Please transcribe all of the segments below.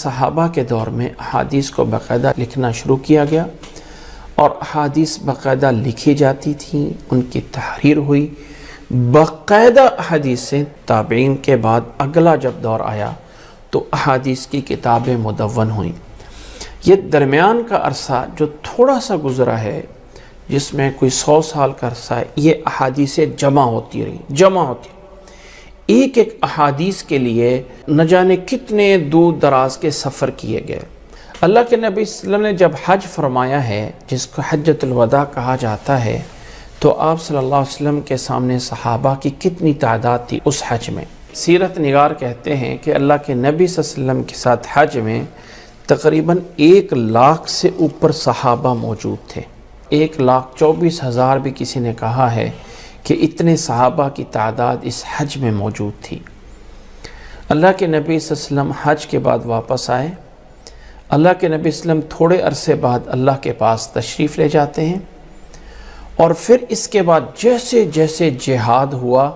صحابہ کے دور میں احادیث کو باقاعدہ لکھنا شروع کیا گیا اور احادیث باقاعدہ لکھی جاتی تھیں، ان کی تحریر ہوئی، باقاعدہ احادیثیں تابعین کے بعد اگلا جب دور آیا تو احادیث کی کتابیں مدون ہوئیں۔ یہ درمیان کا عرصہ جو تھوڑا سا گزرا ہے، جس میں کوئی 100 سال کا عرصہ ہے، یہ احادیثیں جمع ہوتی رہیں، ایک ایک احادیث کے لیے نہ جانے کتنے دور دراز کے سفر کیے گئے۔ اللہ کے نبی صلی اللہ علیہ وسلم نے جب حج فرمایا ہے، جس کو حجۃ الوداع کہا جاتا ہے، تو آپ صلی اللہ علیہ وسلم کے سامنے صحابہ کی کتنی تعداد تھی اس حج میں۔ سیرت نگار کہتے ہیں کہ اللہ کے نبی صلی اللہ علیہ وسلم کے ساتھ حج میں تقریباً 1,00,000 سے اوپر صحابہ موجود تھے۔ 1,24,000 بھی کسی نے کہا ہے کہ اتنے صحابہ کی تعداد اس حج میں موجود تھی۔ اللہ کے نبی صلی اللہ علیہ وسلم حج کے بعد واپس آئے۔ اللہ کے نبی صلی اللہ علیہ وسلم تھوڑے عرصے بعد اللہ کے پاس تشریف لے جاتے ہیں، اور پھر اس کے بعد جیسے جیسے جہاد ہوا،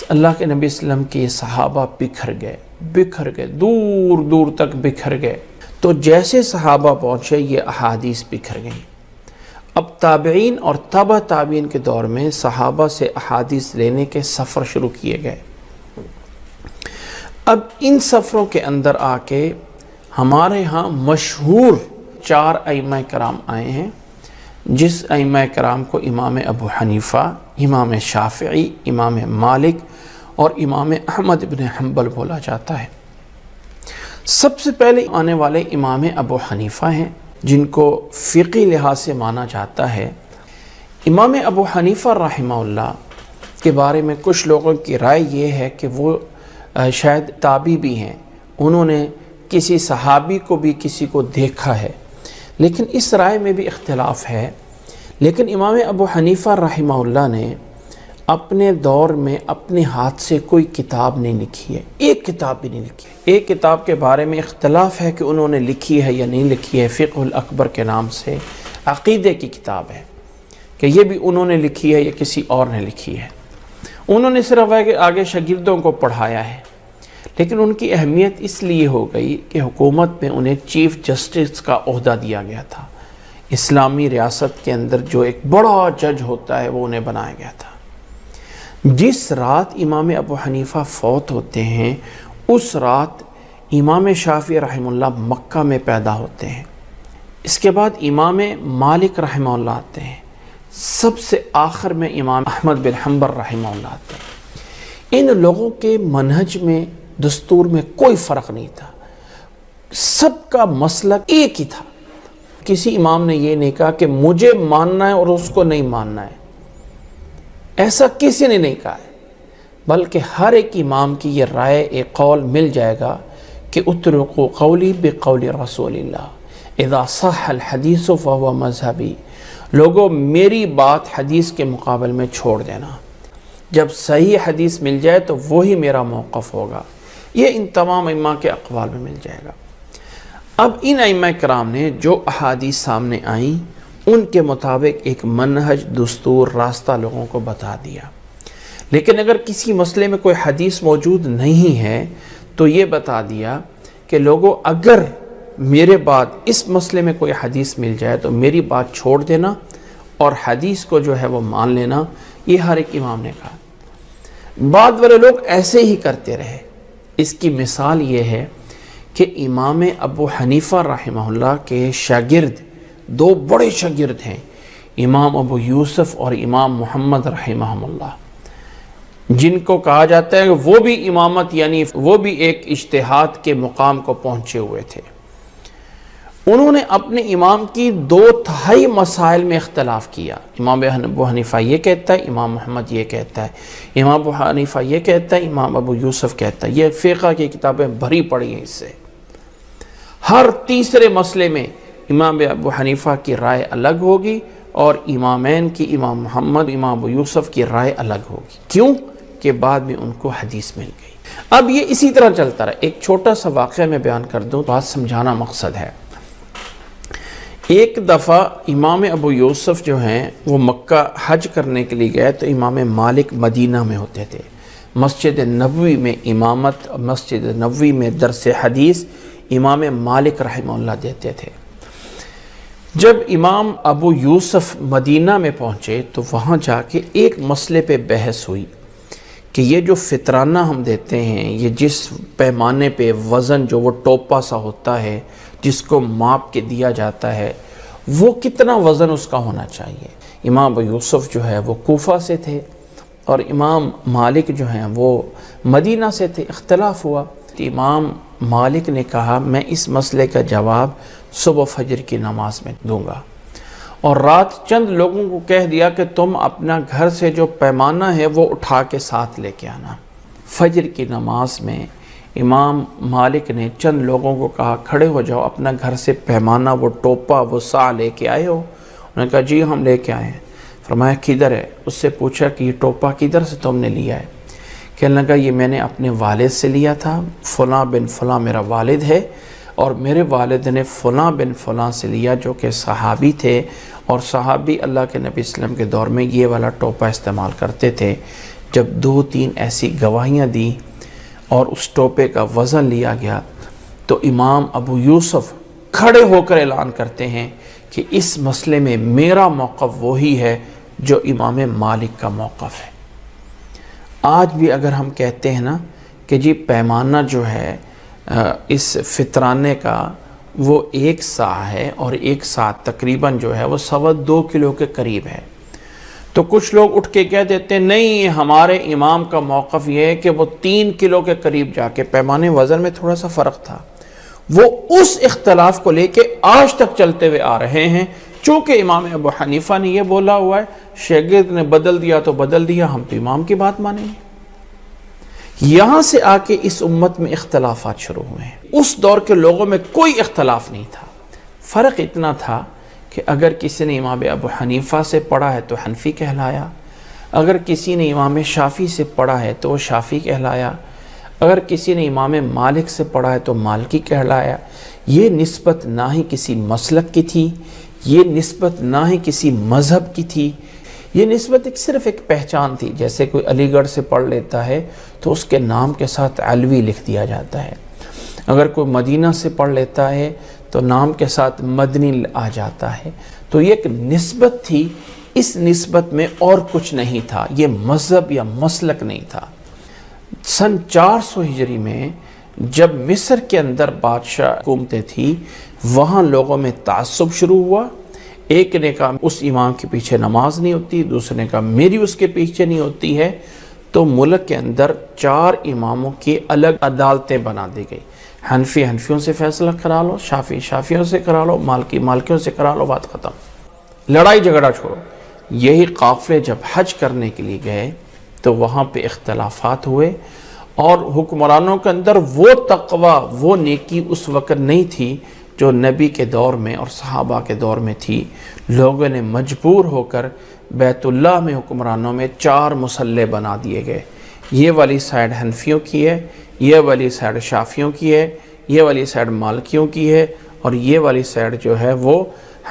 اللہ کے نبی صلی اللہ علیہ وسلم کے صحابہ بکھر گئے، دور دور تک بکھر گئے۔ تو جیسے صحابہ پہنچے یہ احادیث بکھر گئیں۔ اب تابعین اور تبع تابعین کے دور میں صحابہ سے احادیث لینے کے سفر شروع کیے گئے۔ اب ان سفروں کے اندر آ کے ہمارے ہاں مشہور 4 ائمہ کرام آئے ہیں، جس ائمہ کرام کو امام ابو حنیفہ، امام شافعی، امام مالک اور امام احمد بن حنبل بولا جاتا ہے۔ سب سے پہلے آنے والے امام ابو حنیفہ ہیں، جن کو فقہی لحاظ سے مانا جاتا ہے۔ امام ابو حنیفہ رحمہ اللہ کے بارے میں کچھ لوگوں کی رائے یہ ہے کہ وہ شاید تابعی بھی ہیں، انہوں نے کسی صحابی کو بھی کسی کو دیکھا ہے، لیکن اس رائے میں بھی اختلاف ہے۔ لیکن امام ابو حنیفہ رحمہ اللہ نے اپنے دور میں اپنے ہاتھ سے کوئی کتاب نہیں لکھی ہے، ایک کتاب بھی نہیں لکھی ہے۔ ایک کتاب کے بارے میں اختلاف ہے کہ انہوں نے لکھی ہے یا نہیں لکھی ہے، فقہ الاکبر کے نام سے عقیدے کی کتاب ہے، کہ یہ بھی انہوں نے لکھی ہے یا کسی اور نے لکھی ہے۔ انہوں نے صرف آگے شاگردوں کو پڑھایا ہے، لیکن ان کی اہمیت اس لیے ہو گئی کہ حکومت میں انہیں چیف جسٹس کا عہدہ دیا گیا تھا۔ اسلامی ریاست کے اندر جو ایک بڑا جج ہوتا ہے وہ انہیں بنایا گیا تھا۔ جس رات امام ابو حنیفہ فوت ہوتے ہیں، اس رات امام شافعی رحمہ اللہ مکہ میں پیدا ہوتے ہیں۔ اس کے بعد امام مالک رحمہ اللہ آتے ہیں، سب سے آخر میں امام احمد بن حنبل رحمہ اللہ آتے ہیں۔ ان لوگوں کے منہج میں، دستور میں کوئی فرق نہیں تھا، سب کا مسلک ایک ہی تھا۔ کسی امام نے یہ نہیں کہا کہ مجھے ماننا ہے اور اس کو نہیں ماننا ہے، ایسا کسی نے نہیں کہا ہے، بلکہ ہر ایک امام کی یہ رائے، ایک قول مل جائے گا کہ اترکوا قولی بقول رسول اللہ اذا صح الحدیث فهو مذہبی، لوگوں میری بات حدیث کے مقابل میں چھوڑ دینا، جب صحیح حدیث مل جائے تو وہی میرا موقف ہوگا۔ یہ ان تمام ائمہ کے اقوال میں مل جائے گا۔ اب ان ائمہ کرام نے جو احادیث سامنے آئیں، ان کے مطابق ایک منہج، دستور، راستہ لوگوں کو بتا دیا۔ لیکن اگر کسی مسئلے میں کوئی حدیث موجود نہیں ہے تو یہ بتا دیا کہ لوگوں اگر میرے بعد اس مسئلے میں کوئی حدیث مل جائے تو میری بات چھوڑ دینا اور حدیث کو جو ہے وہ مان لینا، یہ ہر ایک امام نے کہا۔ بعد والے لوگ ایسے ہی کرتے رہے۔ اس کی مثال یہ ہے کہ امام ابو حنیفہ رحمہ اللہ کے شاگرد، 2 بڑے شاگرد ہیں، امام ابو یوسف اور امام محمد رحمہ اللہ، جن کو کہا جاتا ہے کہ وہ بھی امامت، یعنی وہ بھی ایک اجتہاد کے مقام کو پہنچے ہوئے تھے۔ انہوں نے اپنے امام کی 2/3 مسائل میں اختلاف کیا۔ امام ابو حنیفہ یہ کہتا ہے، امام محمد یہ کہتا ہے، امام ابو حنیفہ یہ کہتا ہے، امام ابو یوسف کہتا ہے۔ یہ فقہ کی کتابیں بھری پڑی ہیں اس سے۔ ہر تیسرے مسئلے میں امام ابو حنیفہ کی رائے الگ ہوگی اور امامین کی، امام محمد، امام ابو یوسف کی رائے الگ ہوگی۔ کیوں؟ کہ بعد میں ان کو حدیث مل گئی۔ اب یہ اسی طرح چلتا رہا۔ ایک چھوٹا سا واقعہ میں بیان کر دوں، بات سمجھانا مقصد ہے۔ ایک دفعہ امام ابو یوسف جو ہیں وہ مکہ حج کرنے کے لیے گئے تو امام مالک مدینہ میں ہوتے تھے۔ مسجد نبوی میں امامت، مسجد نبوی میں درس حدیث امام مالک رحمہ اللہ دیتے تھے۔ جب امام ابو یوسف مدینہ میں پہنچے تو وہاں جا کے ایک مسئلے پہ بحث ہوئی کہ یہ جو فطرانہ ہم دیتے ہیں، یہ جس پیمانے پہ وزن جو وہ ٹوپا سا ہوتا ہے جس کو ماپ کے دیا جاتا ہے، وہ کتنا وزن اس کا ہونا چاہیے۔ امام ابو یوسف جو ہے وہ کوفہ سے تھے اور امام مالک جو ہیں وہ مدینہ سے تھے، اختلاف ہوا۔ امام مالک نے کہا میں اس مسئلے کا جواب صبح فجر کی نماز میں دوں گا، اور رات چند لوگوں کو کہہ دیا کہ تم اپنا گھر سے جو پیمانہ ہے وہ اٹھا کے ساتھ لے کے آنا۔ فجر کی نماز میں امام مالک نے چند لوگوں کو کہا کھڑے ہو جاؤ، اپنا گھر سے پیمانہ وہ ٹوپا وہ سا لے کے آئے ہو؟ انہوں نے کہا جی ہم لے کے آئے ہیں۔ فرمایا کدھر ہے؟ اس سے پوچھا کہ یہ ٹوپا کدھر سے تم نے لیا ہے؟ کہنے لگا یہ میں نے اپنے والد سے لیا تھا، فلاں بن فلاں میرا والد ہے، اور میرے والد نے فلاں بن فلاں سے لیا جو کہ صحابی تھے، اور صحابی اللہ کے نبی صلی اللہ علیہ وسلم کے دور میں یہ والا ٹوپا استعمال کرتے تھے۔ جب 2-3 ایسی گواہیاں دیں اور اس ٹوپے کا وزن لیا گیا تو امام ابو یوسف کھڑے ہو کر اعلان کرتے ہیں کہ اس مسئلے میں میرا موقف وہی ہے جو امام مالک کا موقف ہے۔ آج بھی اگر ہم کہتے ہیں نا کہ جی پیمانہ جو ہے اس فطرانے کا وہ 1 سا ہے، اور 1 سا تقریباً جو ہے وہ 2.25 کلو کے قریب ہے، تو کچھ لوگ اٹھ کے کہہ دیتے ہیں نہیں ہمارے امام کا موقف یہ ہے کہ وہ 3 کلو کے قریب جا کے، پیمانے وزن میں تھوڑا سا فرق تھا، وہ اس اختلاف کو لے کے آج تک چلتے ہوئے آ رہے ہیں۔ چونکہ امام ابو حنیفہ نے یہ بولا ہوا ہے، شاگرد نے بدل دیا تو بدل دیا، ہم تو امام کی بات مانیں گے۔ یہاں سے آ کے اس امت میں اختلافات شروع ہوئے ہیں۔ اس دور کے لوگوں میں کوئی اختلاف نہیں تھا، فرق اتنا تھا کہ اگر کسی نے امام ابو حنیفہ سے پڑھا ہے تو حنفی کہلایا، اگر کسی نے امام شافعی سے پڑھا ہے تو وہ شافعی کہلایا، اگر کسی نے امام مالک سے پڑھا ہے تو مالکی کہلایا۔ یہ نسبت نہ ہی کسی مسلک کی تھی، یہ نسبت نہ ہی کسی مذہب کی تھی، یہ نسبت صرف ایک پہچان تھی۔ جیسے کوئی علی گڑھ سے پڑھ لیتا ہے تو اس کے نام کے ساتھ علوی لکھ دیا جاتا ہے، اگر کوئی مدینہ سے پڑھ لیتا ہے تو نام کے ساتھ مدنی آ جاتا ہے۔ تو یہ ایک نسبت تھی، اس نسبت میں اور کچھ نہیں تھا، یہ مذہب یا مسلک نہیں تھا۔ سن 400 ہجری میں جب مصر کے اندر بادشاہ حکومتیں تھی، وہاں لوگوں میں تعصب شروع ہوا۔ ایک نے کہا اس امام کے پیچھے نماز نہیں ہوتی، دوسرے نے کہا میری اس کے پیچھے نہیں ہوتی ہے، تو ملک کے اندر 4 اماموں کی الگ عدالتیں بنا دی گئی۔ حنفی حنفیوں سے فیصلہ کرا لو، شافعی شافعیوں سے کرا لو، مالکی مالکیوں سے کرا لو، بات ختم، لڑائی جھگڑا چھوڑو۔ یہی قافلے جب حج کرنے کے لیے گئے تو وہاں پہ اختلافات ہوئے، اور حکمرانوں کے اندر وہ تقوی وہ نیکی اس وقت نہیں تھی جو نبی کے دور میں اور صحابہ کے دور میں تھی۔ لوگوں نے مجبور ہو کر بیت اللہ میں حکمرانوں میں 4 مصلے بنا دیے گئے، یہ والی سائڈ حنفیوں کی ہے، یہ والی سائڈ شافعیوں کی ہے، یہ والی سائڈ مالکیوں کی ہے، اور یہ والی سائڈ جو ہے وہ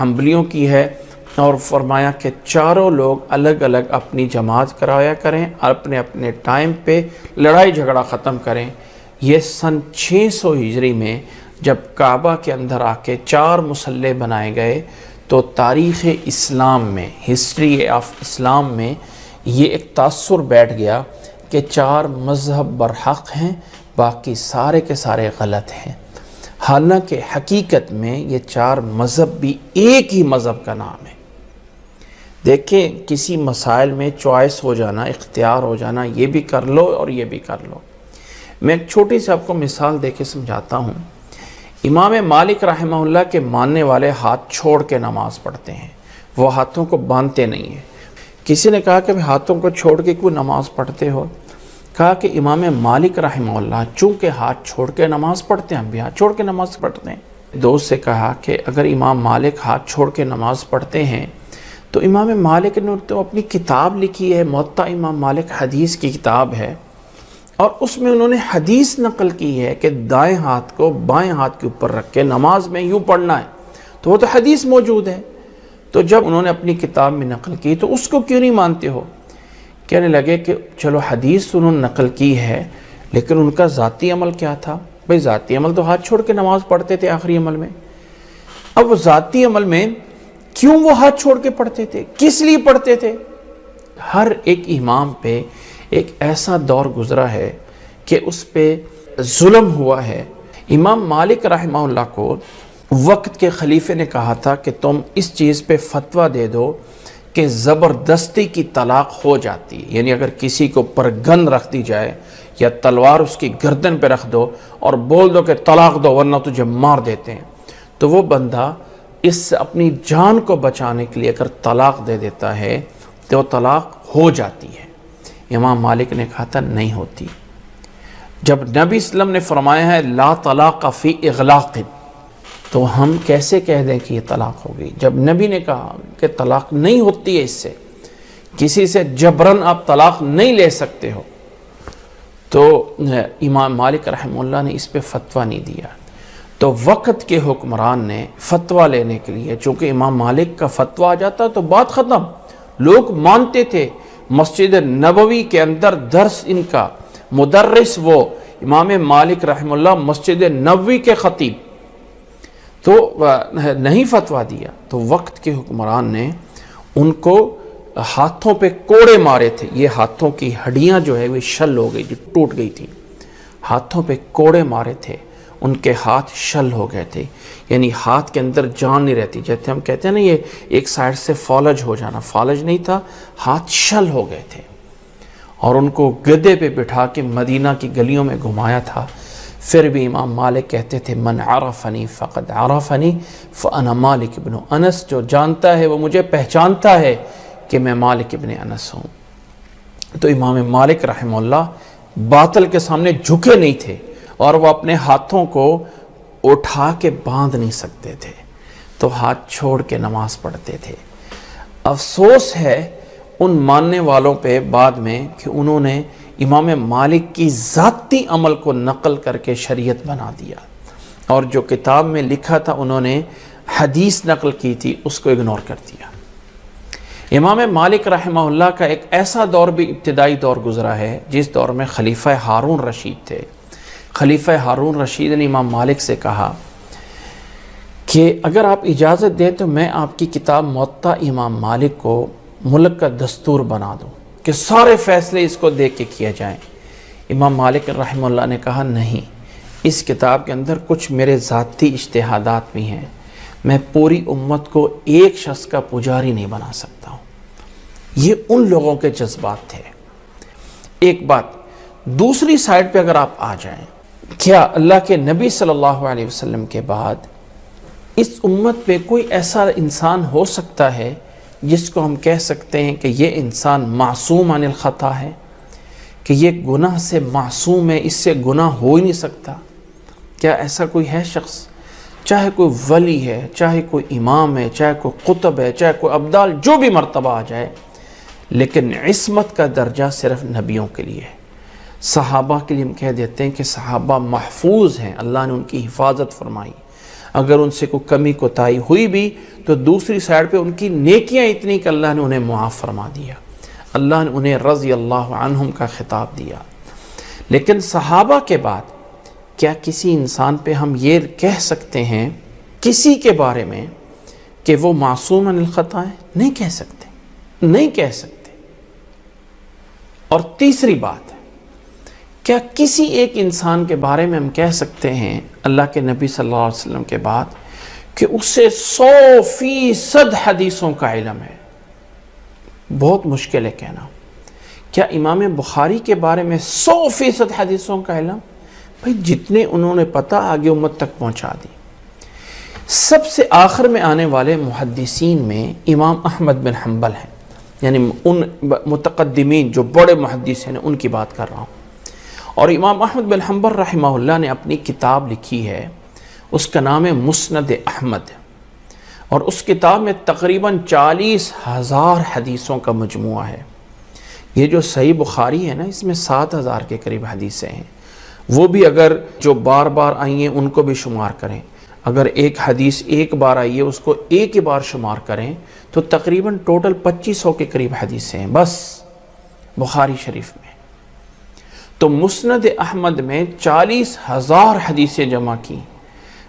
حنبلیوں کی ہے۔ اور فرمایا کہ چاروں لوگ الگ الگ اپنی جماعت کرایا کریں، اپنے اپنے ٹائم پہ لڑائی جھگڑا ختم کریں۔ یہ سن 600 ہجری میں جب کعبہ کے اندر آ کے 4 مصلے بنائے گئے تو تاریخ اسلام میں، ہسٹری آف اسلام میں یہ ایک تاثر بیٹھ گیا کہ 4 مذہب برحق ہیں، باقی سارے کے سارے غلط ہیں۔ حالانکہ حقیقت میں یہ 4 مذہب بھی ایک ہی مذہب کا نام ہے۔ دیکھیں کسی مسائل میں چوائس ہو جانا، اختیار ہو جانا، یہ بھی کر لو اور یہ بھی کر لو۔ میں ایک چھوٹی سی آپ کو مثال دے کے سمجھاتا ہوں۔ امام مالک رحمہ اللہ کے ماننے والے ہاتھ چھوڑ کے نماز پڑھتے ہیں، وہ ہاتھوں کو باندھتے نہیں ہیں۔ کسی نے کہا کہ ہاتھوں کو چھوڑ کے کیوں نماز پڑھتے ہو؟ کہا کہ امام مالک رحمہ اللہ چونکہ ہاتھ چھوڑ کے نماز پڑھتے ہیں، ہم بھی ہاتھ چھوڑ کے نماز پڑھتے ہیں۔ دوست سے کہا کہ اگر امام مالک ہاتھ چھوڑ کے نماز پڑھتے ہیں تو امام مالک نے تو اپنی کتاب لکھی ہے، موطا امام مالک حدیث کی کتاب ہے، اور اس میں انہوں نے حدیث نقل کی ہے کہ دائیں ہاتھ کو بائیں ہاتھ کے اوپر رکھ کے نماز میں یوں پڑھنا ہے، تو وہ تو حدیث موجود ہے۔ تو جب انہوں نے اپنی کتاب میں نقل کی تو اس کو کیوں نہیں مانتے ہو؟ کہنے لگے کہ چلو حدیث انہوں نے نقل کی ہے، لیکن ان کا ذاتی عمل کیا تھا؟ بھئی ذاتی عمل تو ہاتھ چھوڑ کے نماز پڑھتے تھے آخری عمل میں، اب وہ ذاتی عمل میں کیوں وہ ہاتھ چھوڑ کے پڑھتے تھے، کس لیے پڑھتے تھے؟ ہر ایک امام پہ ایک ایسا دور گزرا ہے کہ اس پہ ظلم ہوا ہے۔ امام مالک رحمہ اللہ کو وقت کے خلیفے نے کہا تھا کہ تم اس چیز پہ فتویٰ دے دو کہ زبردستی کی طلاق ہو جاتی ہے، یعنی اگر کسی کو پر گن رکھ دی جائے یا تلوار اس کی گردن پہ رکھ دو اور بول دو کہ طلاق دو ورنہ تجھے مار دیتے ہیں، تو وہ بندہ اس سے اپنی جان کو بچانے کے لیے اگر طلاق دے دیتا ہے تو وہ طلاق ہو جاتی ہے۔ امام مالک نے کہا تھا نہیں ہوتی۔ جب نبی صلی اللہ علیہ وسلم نے فرمایا ہے لا طلاق فی اغلاق، تو ہم کیسے کہہ دیں کہ یہ طلاق ہو گئی؟ جب نبی نے کہا کہ طلاق نہیں ہوتی ہے، اس سے کسی سے جبراً آپ طلاق نہیں لے سکتے ہو، تو امام مالک رحمہ اللہ نے اس پہ فتویٰ نہیں دیا۔ تو وقت کے حکمران نے فتویٰ لینے کے لیے، چونکہ امام مالک کا فتویٰ آ جاتا تو بات ختم، لوگ مانتے تھے۔ مسجد نبوی کے اندر درس ان کا مدرس وہ امام مالک رحمہ اللہ، مسجد نبوی کے خطیب، تو نہیں فتویٰ دیا۔ تو وقت کے حکمران نے ان کو ہاتھوں پہ کوڑے مارے تھے، یہ ہاتھوں کی ہڈیاں جو ہے وہ شل ہو گئی، جو ٹوٹ گئی تھی، ہاتھوں پہ کوڑے مارے تھے، ان کے ہاتھ شل ہو گئے تھے، یعنی ہاتھ کے اندر جان نہیں رہتی، جیسے ہم کہتے ہیں نا یہ ایک سائڈ سے فالج ہو جانا، فالج نہیں تھا، ہاتھ شل ہو گئے تھے۔ اور ان کو گدے پہ بٹھا کے مدینہ کی گلیوں میں گھمایا تھا۔ پھر بھی امام مالک کہتے تھے من عرفنی فقد عرفنی فانا مالک ابن انس، جو جانتا ہے وہ مجھے پہچانتا ہے کہ میں مالک ابن انس ہوں۔ تو امام مالک رحمہ اللہ باطل کے سامنے جھکے نہیں تھے، اور وہ اپنے ہاتھوں کو اٹھا کے باندھ نہیں سکتے تھے، تو ہاتھ چھوڑ کے نماز پڑھتے تھے۔ افسوس ہے ان ماننے والوں پہ بعد میں کہ انہوں نے امام مالک کی ذاتی عمل کو نقل کر کے شریعت بنا دیا، اور جو کتاب میں لکھا تھا انہوں نے حدیث نقل کی تھی اس کو اگنور کر دیا۔ امام مالک رحمہ اللہ کا ایک ایسا دور بھی ابتدائی دور گزرا ہے جس دور میں خلیفہ ہارون رشید تھے۔ خلیفہ ہارون رشید نے امام مالک سے کہا کہ اگر آپ اجازت دیں تو میں آپ کی کتاب موطا امام مالک کو ملک کا دستور بنا دوں کہ سارے فیصلے اس کو دیکھ کے کیا جائیں۔ امام مالک رحمہ اللہ نے کہا نہیں، اس کتاب کے اندر کچھ میرے ذاتی اجتہادات بھی ہیں، میں پوری امت کو ایک شخص کا پجاری نہیں بنا سکتا ہوں۔ یہ ان لوگوں کے جذبات تھے۔ ایک بات دوسری سائڈ پہ اگر آپ آ جائیں، کیا اللہ کے نبی صلی اللہ علیہ وسلم کے بعد اس امت پہ کوئی ایسا انسان ہو سکتا ہے جس کو ہم کہہ سکتے ہیں کہ یہ انسان معصوم عن الخطا ہے، کہ یہ گناہ سے معصوم ہے، اس سے گناہ ہو ہی نہیں سکتا؟ کیا ایسا کوئی ہے شخص؟ چاہے کوئی ولی ہے، چاہے کوئی امام ہے، چاہے کوئی قطب ہے، چاہے کوئی ابدال، جو بھی مرتبہ آ جائے، لیکن عصمت کا درجہ صرف نبیوں کے لیے ہے۔ صحابہ کے لیے ہم کہہ دیتے ہیں کہ صحابہ محفوظ ہیں، اللہ نے ان کی حفاظت فرمائی، اگر ان سے کوئی کمی کوتاہی ہوئی بھی تو دوسری سائڈ پہ ان کی نیکیاں اتنی کہ اللہ نے انہیں معاف فرما دیا، اللہ نے انہیں رضی اللہ عنہم کا خطاب دیا۔ لیکن صحابہ کے بعد کیا کسی انسان پہ ہم یہ کہہ سکتے ہیں کسی کے بارے میں کہ وہ معصوم عن الخطا ہے؟ نہیں کہہ سکتے، نہیں کہہ سکتے۔ اور تیسری بات، کیا کسی ایک انسان کے بارے میں ہم کہہ سکتے ہیں اللہ کے نبی صلی اللہ علیہ وسلم کے بعد کہ اسے 100% حدیثوں کا علم ہے؟ بہت مشکل ہے کہنا۔ کیا امام بخاری کے بارے میں 100% حدیثوں کا علم؟ بھائی جتنے انہوں نے پتہ آگے امت تک پہنچا دی۔ سب سے آخر میں آنے والے محدثین میں امام احمد بن حنبل ہیں، یعنی ان متقدمین جو بڑے محدث ہیں ان کی بات کر رہا ہوں۔ اور امام احمد بن حنبل رحمہ اللہ نے اپنی کتاب لکھی ہے، اس کا نام ہے مسند احمد، اور اس کتاب میں تقریباً 40,000 حدیثوں کا مجموعہ ہے۔ یہ جو صحیح بخاری ہے نا، اس میں 7,000 کے قریب حدیثیں ہیں، وہ بھی اگر جو بار بار آئی ہیں ان کو بھی شمار کریں، اگر ایک حدیث ایک بار آئی ہے اس کو ایک ہی بار شمار کریں تو تقریباً ٹوٹل 2500 کے قریب حدیثیں ہیں بس بخاری شریف میں۔ تو مسند احمد میں 40,000 حدیثیں جمع کی،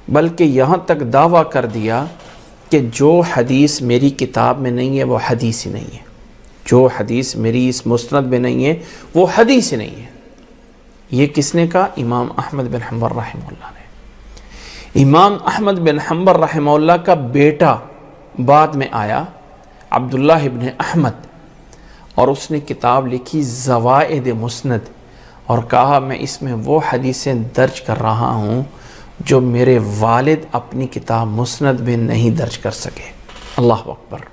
بلکہ یہاں تک دعویٰ کر دیا کہ جو حدیث میری کتاب میں نہیں ہے وہ حدیث ہی نہیں ہے، جو حدیث میری اس مسند میں نہیں ہے وہ حدیث ہی نہیں ہے۔ یہ کس نے کہا؟ امام احمد بن حنبل رحمہ اللہ نے۔ امام احمد بن حنبل رحمہ اللہ کا بیٹا بعد میں آیا، عبداللہ ابن احمد، اور اس نے کتاب لکھی زوائد مسند، اور کہا میں اس میں وہ حدیثیں درج کر رہا ہوں جو میرے والد اپنی کتاب مسند میں نہیں درج کر سکے۔ اللہ اکبر۔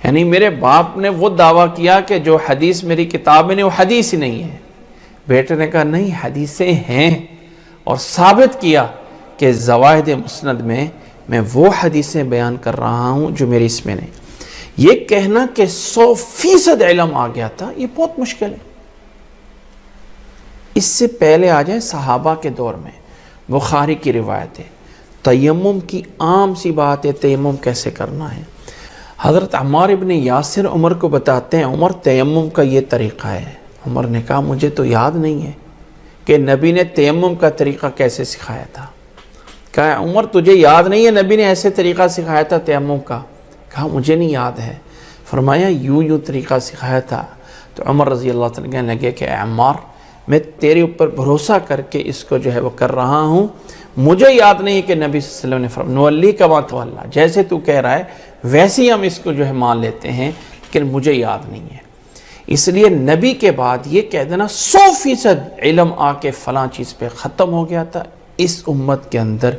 یعنی میرے باپ نے وہ دعویٰ کیا کہ جو حدیث میری کتاب میں نہیں وہ حدیث ہی نہیں ہے، بیٹے نے کہا نہیں حدیثیں ہیں، اور ثابت کیا کہ زوائد مسند میں وہ حدیثیں بیان کر رہا ہوں جو میری اس میں نہیں۔ یہ کہنا کہ 100% علم آ گیا تھا، یہ بہت مشکل ہے۔ اس سے پہلے آ جائیں صحابہ کے دور میں، بخاری کی روایت ہے، تیمم کی عام سی بات ہے، تیمم کیسے کرنا ہے۔ حضرت عمار ابن یاسر عمر کو بتاتے ہیں عمر تیمم کا یہ طریقہ ہے۔ عمر نے کہا مجھے تو یاد نہیں ہے کہ نبی نے تیمم کا طریقہ کیسے سکھایا تھا۔ کہا عمر تجھے یاد نہیں ہے نبی نے ایسے طریقہ سکھایا تھا تیمم کا؟ کہا مجھے نہیں یاد ہے۔ فرمایا یوں طریقہ سکھایا تھا۔ تو عمر رضی اللہ تعالیٰ کہنے لگے کہ اے عمار میں تیرے اوپر بھروسہ کر کے اس کو جو ہے وہ کر رہا ہوں، مجھے یاد نہیں کہ نبی صلی اللہ علیہ وسلم نے فرمایا نولی کما تولا، جیسے تو کہہ رہا ہے ویسے ہی ہم اس کو جو ہے مان لیتے ہیں، لیکن مجھے یاد نہیں ہے۔ اس لیے نبی کے بعد یہ کہہ دینا 100% علم آ کے فلاں چیز پہ ختم ہو گیا تھا، اس امت کے اندر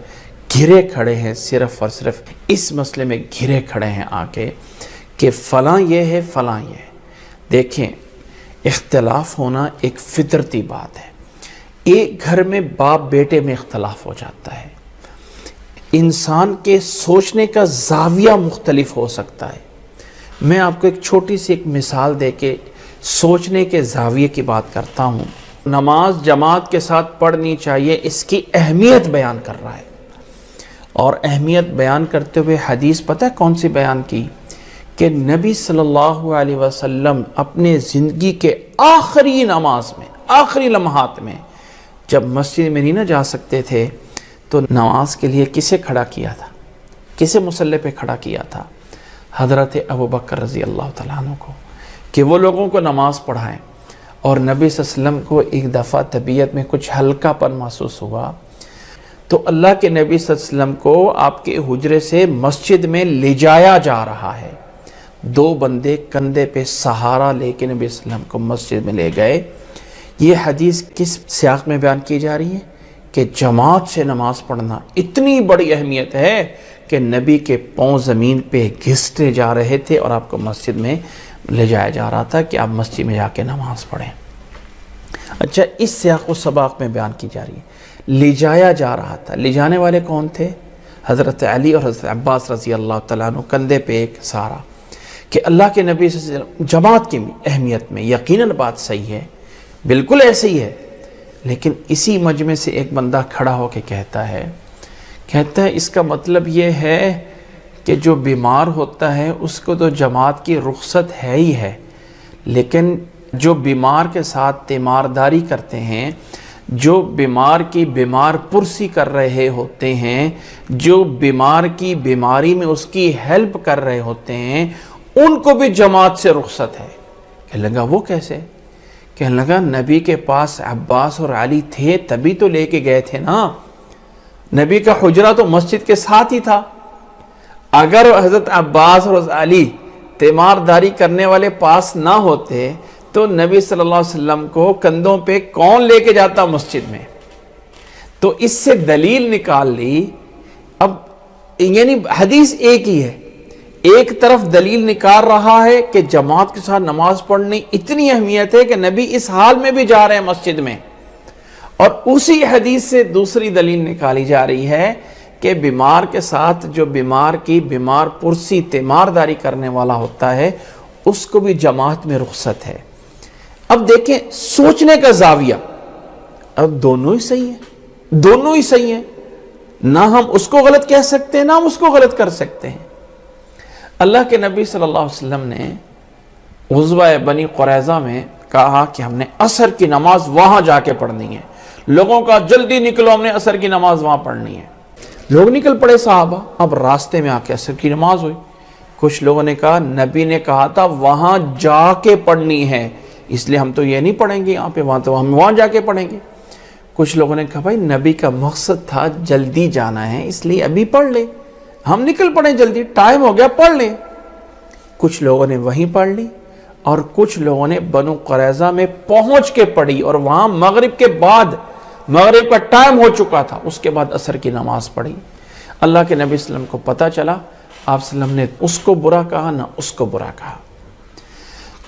گھرے کھڑے ہیں، صرف اور صرف اس مسئلے میں گھرے کھڑے ہیں آ کے کہ فلاں یہ ہے فلاں یہ ہے۔ دیکھیں اختلاف ہونا ایک فطرتی بات ہے، ایک گھر میں باپ بیٹے میں اختلاف ہو جاتا ہے، انسان کے سوچنے کا زاویہ مختلف ہو سکتا ہے۔ میں آپ کو ایک چھوٹی سی ایک مثال دے کے سوچنے کے زاویے کی بات کرتا ہوں۔ نماز جماعت کے ساتھ پڑھنی چاہیے، اس کی اہمیت بیان کر رہا ہے، اور اہمیت بیان کرتے ہوئے حدیث پتہ ہے کون سی بیان کی؟ کہ نبی صلی اللہ علیہ وسلم اپنے زندگی کے آخری نماز میں، آخری لمحات میں جب مسجد میں نہیں نہ جا سکتے تھے تو نماز کے لیے کسے کھڑا کیا تھا؟ کسے مصلی پہ کھڑا کیا تھا؟ حضرت ابوبکر رضی اللہ تعالیٰ عنہ کو، کہ وہ لوگوں کو نماز پڑھائیں۔ اور نبی صلی اللہ علیہ وسلم کو ایک دفعہ طبیعت میں کچھ ہلکا پن محسوس ہوا، تو اللہ کے نبی صلی اللہ علیہ وسلم کو آپ کے حجرے سے مسجد میں لے جایا جا رہا ہے۔ 2 بندے کندھے پہ سہارا لے کے نبی صلی اللہ علیہ وسلم کو مسجد میں لے گئے۔ یہ حدیث کس سیاق میں بیان کی جا رہی ہے؟ کہ جماعت سے نماز پڑھنا اتنی بڑی اہمیت ہے کہ نبی کے پاؤں زمین پہ گھستے جا رہے تھے اور آپ کو مسجد میں لے جایا جا رہا تھا کہ آپ مسجد میں جا کے نماز پڑھیں۔ اچھا اس سیاق و سباق میں بیان کی جا رہی ہے، لے جایا جا رہا تھا۔ لے جانے والے کون تھے؟ حضرت علی اور حضرت عباس رضی اللہ تعالیٰ عنہ، کندھے پہ ایک سہارا۔ کہ اللہ کے نبی صلی اللہ علیہ وسلم جماعت کی اہمیت میں یقیناً بات صحیح ہے، بالکل ایسے ہی ہے، لیکن اسی مجمع سے ایک بندہ کھڑا ہو کے کہتا ہے اس کا مطلب یہ ہے کہ جو بیمار ہوتا ہے اس کو تو جماعت کی رخصت ہے ہی ہے، لیکن جو بیمار کے ساتھ تیمارداری کرتے ہیں، جو بیمار کی بیمار پرسی کر رہے ہوتے ہیں، جو بیمار کی بیماری میں اس کی ہیلپ کر رہے ہوتے ہیں، ان کو بھی جماعت سے رخصت ہے۔ کہنے لگا وہ کیسے؟ کہنے لگا نبی کے پاس عباس اور علی تھے تبھی تو لے کے گئے تھے نا، نبی کا حجرہ تو مسجد کے ساتھ ہی تھا۔ اگر حضرت عباس اور حضرت علی تیمارداری کرنے والے پاس نہ ہوتے تو نبی صلی اللہ علیہ وسلم کو کندھوں پہ کون لے کے جاتا مسجد میں؟ تو اس سے دلیل نکال لی۔ اب یعنی حدیث ایک ہی ہے، ایک طرف دلیل نکال رہا ہے کہ جماعت کے ساتھ نماز پڑھنے اتنی اہمیت ہے کہ نبی اس حال میں بھی جا رہے ہیں مسجد میں، اور اسی حدیث سے دوسری دلیل نکالی جا رہی ہے کہ بیمار کے ساتھ جو بیمار کی بیمار پرسی تیمارداری کرنے والا ہوتا ہے اس کو بھی جماعت میں رخصت ہے۔ اب دیکھیں سوچنے کا زاویہ، اب دونوں ہی صحیح ہیں، دونوں ہی صحیح ہیں، نہ ہم اس کو غلط کہہ سکتے ہیں نہ ہم اس کو غلط کر سکتے ہیں۔ اللہ کے نبی صلی اللہ علیہ وسلم نے غزوہ بنی قریظہ میں کہا کہ ہم نے عصر کی نماز وہاں جا کے پڑھنی ہے. لوگوں کا جلدی نکلو، ہم نے عصر کی نماز وہاں پڑھنی ہے. لوگ نکل پڑے صحابہ. اب راستے میں آ کے عصر کی نماز ہوئی. کچھ لوگوں نے کہا نبی نے کہا تھا وہاں جا کے پڑھنی ہے، اس لیے ہم تو یہ نہیں پڑھیں گے یہاں پہ، وہاں تو ہم وہاں جا کے پڑھیں گے. کچھ لوگوں نے کہا بھائی نبی کا مقصد تھا جلدی جانا ہے، اس لیے ابھی پڑھ لیں، ہم نکل پڑیں جلدی، ٹائم ہو گیا پڑھ لیں. کچھ لوگوں نے وہیں پڑھ لی اور کچھ لوگوں نے بنو قریظہ میں پہنچ کے پڑھی اور وہاں مغرب کے بعد، مغرب کا ٹائم ہو چکا تھا، اس کے بعد عصر کی نماز پڑھی. اللہ کے نبی صلی اللہ علیہ وسلم کو پتا چلا، آپ صلی اللہ علیہ وسلم نے اس کو برا کہا نہ اس کو برا کہا.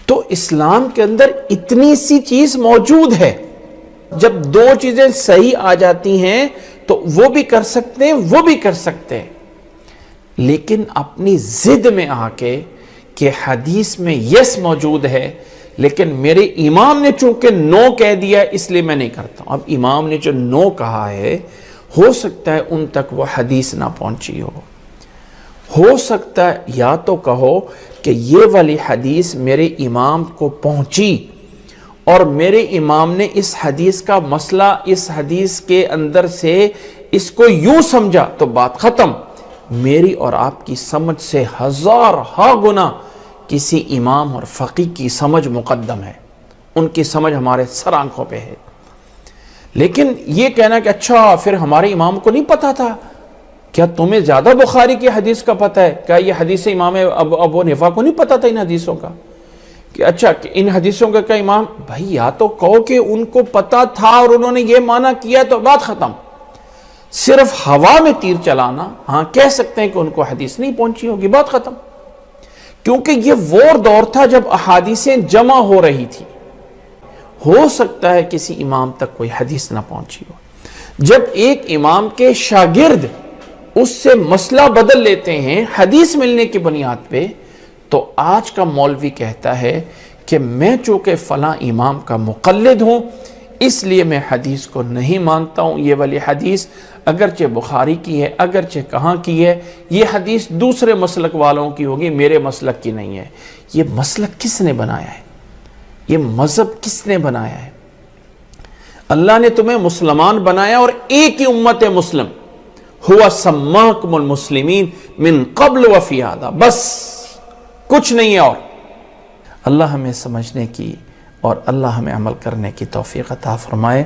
تو اسلام کے اندر اتنی سی چیز موجود ہے، جب دو چیزیں صحیح آ جاتی ہیں تو وہ بھی کر سکتے ہیں، وہ بھی کر سکتے ہیں. لیکن اپنی ضد میں آ کے کہ حدیث میں یس موجود ہے لیکن میرے امام نے چونکہ نو کہہ دیا اس لیے میں نہیں کرتا ہوں. اب امام نے جو نو کہا ہے، ہو سکتا ہے ان تک وہ حدیث نہ پہنچی ہو سکتا ہے یا تو کہو کہ یہ والی حدیث میرے امام کو پہنچی اور میرے امام نے اس حدیث کا مسئلہ اس حدیث کے اندر سے اس کو یوں سمجھا تو بات ختم. میری اور آپ کی سمجھ سے ہزارہا گنا کسی امام اور فقیہ کی سمجھ مقدم ہے، ان کی سمجھ ہمارے سر آنکھوں پہ ہے. لیکن یہ کہنا کہ اچھا پھر ہمارے امام کو نہیں پتا تھا، کیا تمہیں زیادہ بخاری کی حدیث کا پتہ ہے؟ کیا یہ حدیث امام ابو حنیفہ کو نہیں پتا تھا ان حدیثوں کا؟ کہ اچھا ان حدیثوں کا کیا امام، بھائی یا تو کہو کہ ان کو پتا تھا اور انہوں نے یہ مانا کیا تو بات ختم. صرف ہوا میں تیر چلانا، ہاں کہہ سکتے ہیں کہ ان کو حدیث نہیں پہنچی ہوگی، بات ختم. کیونکہ یہ وہ دور تھا جب احادیثیں جمع ہو رہی تھی. ہو سکتا ہے کسی امام تک کوئی حدیث نہ پہنچی ہو. جب ایک امام کے شاگرد اس سے مسئلہ بدل لیتے ہیں حدیث ملنے کی بنیاد پہ، تو آج کا مولوی کہتا ہے کہ میں چونکہ فلاں امام کا مقلد ہوں اس لیے میں حدیث کو نہیں مانتا ہوں. یہ والی حدیث اگرچہ بخاری کی ہے، اگرچہ کہاں کی ہے، یہ حدیث دوسرے مسلک والوں کی ہوگی، میرے مسلک کی نہیں ہے. یہ مسلک کس نے بنایا ہے؟ یہ مذہب کس نے بنایا ہے؟ اللہ نے تمہیں مسلمان بنایا اور ایک ہی امت مسلم، ہوا سماکم المسلمین من قبل وفی ھذا، بس کچھ نہیں ہے. اور اللہ ہمیں سمجھنے کی اور اللہ ہمیں عمل کرنے کی توفیق عطا فرمائے.